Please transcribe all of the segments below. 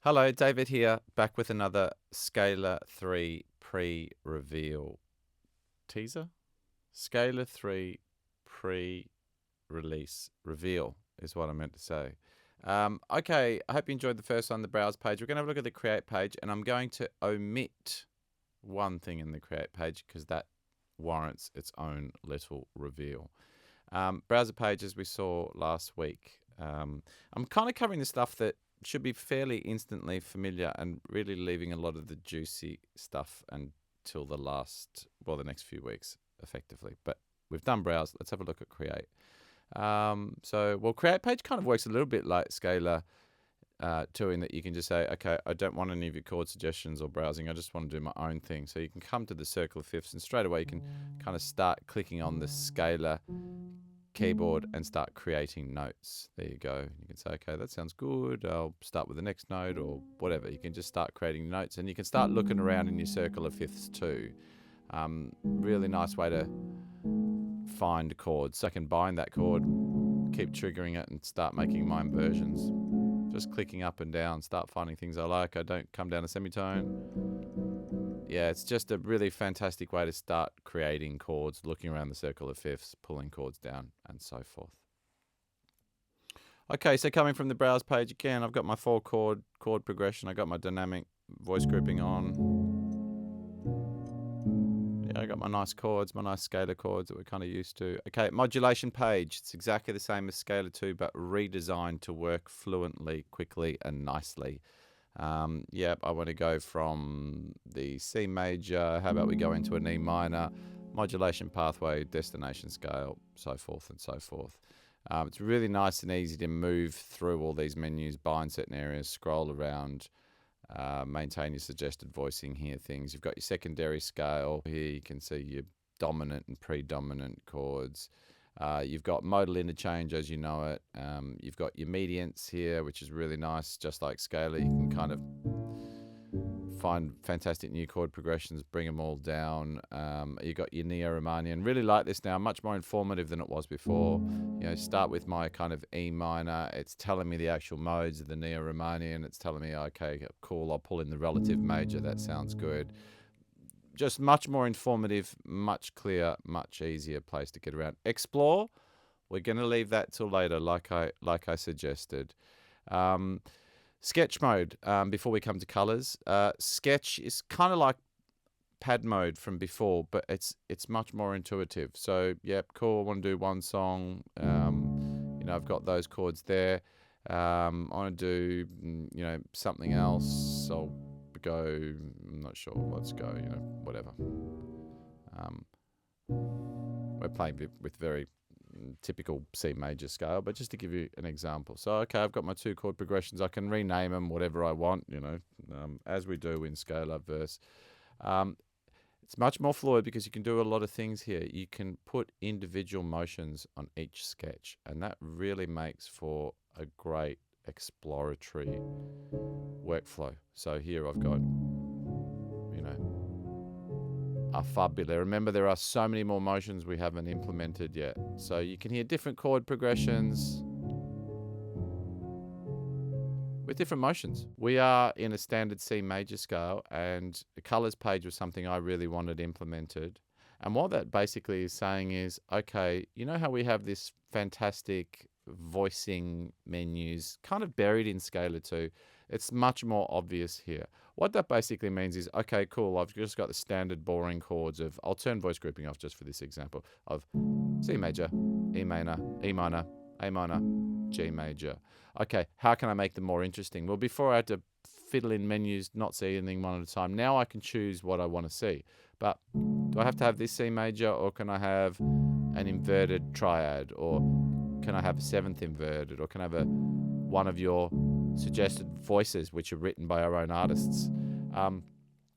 Hello, David here, back with another Scalar 3 pre-reveal teaser. Scalar 3 pre-release reveal is what I meant to say. Okay, I hope you enjoyed the first one, the browse page. We're going to have a look at the create page, and I'm going to omit one thing in the create page because that warrants its own little reveal. Browser page, as we saw last week. I'm kind of covering the stuff that should be fairly instantly familiar and really leaving a lot of the juicy stuff until the next few weeks, effectively. But we've done browse. Let's have a look at create. Create page kind of works a little bit like Scalar 2 in that you can just say, okay, I don't want any of your chord suggestions or browsing. I just want to do my own thing. So you can come to the circle of fifths and straight away you can kind of start clicking on the Scalar keyboard and start creating notes. There you go. You can say, okay, that sounds good. I'll start with the next note or whatever. You can just start creating notes and you can start looking around in your circle of fifths too. Really nice way to find chords. So I can bind that chord, keep triggering it and start making my inversions. Just clicking up and down, start finding things I like. I don't come down a semitone. Yeah, it's just a really fantastic way to start creating chords, looking around the circle of fifths, pulling chords down, and so forth. Okay, so coming from the browse page again, I've got my 4-chord progression. I got my dynamic voice grouping on. Yeah, I got my nice chords, my nice scalar chords that we're kind of used to. Okay, modulation page. It's exactly the same as Scalar 2, but redesigned to work fluently, quickly, and nicely. I want to go from the C major. How about we go into an E minor, modulation pathway, destination scale, so forth and so forth. It's really nice and easy to move through all these menus, bind certain areas, scroll around, maintain your suggested voicing here things. You've got your secondary scale. Here you can see your dominant and predominant chords. You've got modal interchange as you know it. You've got your mediants here, which is really nice. Just like Scalar, you can kind of find fantastic new chord progressions, bring them all down. You've got your neo-Riemannian. Really like this now, much more informative than it was before. You know, start with my kind of E minor. It's telling me the actual modes of the neo-Riemannian. It's telling me, okay, cool, I'll pull in the relative major. That sounds good. Just much more informative, much clearer, much easier place to get around. Explore, we're going to leave that till later, like I suggested. Sketch mode, before we come to colors. Sketch is kind of like pad mode from before, but it's much more intuitive. So, yep, cool, I want to do one song. I've got those chords there. I want to do, something else. I'll go, I'm not sure, let's go, whatever. We're playing with very typical C major scale, but just to give you an example. So, okay, I've got my 2 chord progressions. I can rename them whatever I want, as we do in Scalar verse. It's much more fluid because you can do a lot of things here. You can put individual motions on each sketch, and that really makes for a great exploratory workflow. So here I've got, a fabula. Remember, there are so many more motions we haven't implemented yet. So you can hear different chord progressions with different motions. We are in a standard C major scale, and the colors page was something I really wanted implemented. And what that basically is saying is, okay, you know how we have this fantastic voicing menus kind of buried in Scalar 2? It's much more obvious here. What that basically means is, okay, cool, I've just got the standard boring chords of, I'll turn voice grouping off just for this example, of C major, E minor, E minor, A minor, G major. Okay, how can I make them more interesting? Well, before I had to fiddle in menus, not see anything one at a time. Now I can choose what I want to see. But do I have to have this C major, or can I have an inverted triad, or can I have a 7th inverted, or can I have one of your suggested voices which are written by our own artists?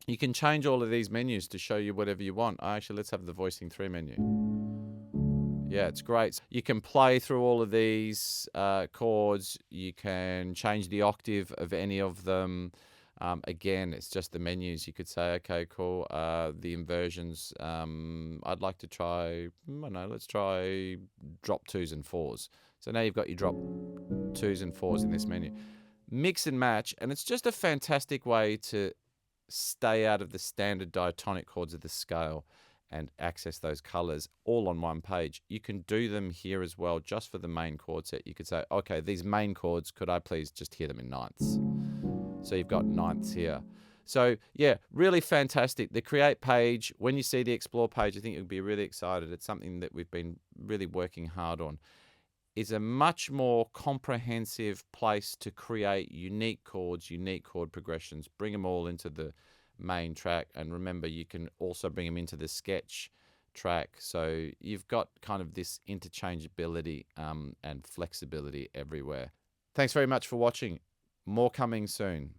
You can change all of these menus to show you whatever you want. Actually, let's have the voicing 3 menu. Yeah, it's great. You can play through all of these chords. You can change the octave of any of them. Again, it's just the menus. You could say, okay, cool, the inversions, I'd like to try, let's try drop 2s and 4s. So now you've got your drop 2s and 4s in this menu. mix and match, and it's just a fantastic way to stay out of the standard diatonic chords of the scale and access those colors all on one page. You can do them here as well, just for the main chord set. You could say, okay, these main chords, could I please just hear them in ninths? So you've got ninths here. So yeah, really fantastic. The create page, when you see the explore page, I think you'll be really excited. It's something that we've been really working hard on. Is a much more comprehensive place to create unique chords, unique chord progressions, bring them all into the main track. And remember, you can also bring them into the sketch track. So you've got kind of this interchangeability and flexibility everywhere. Thanks very much for watching. More coming soon.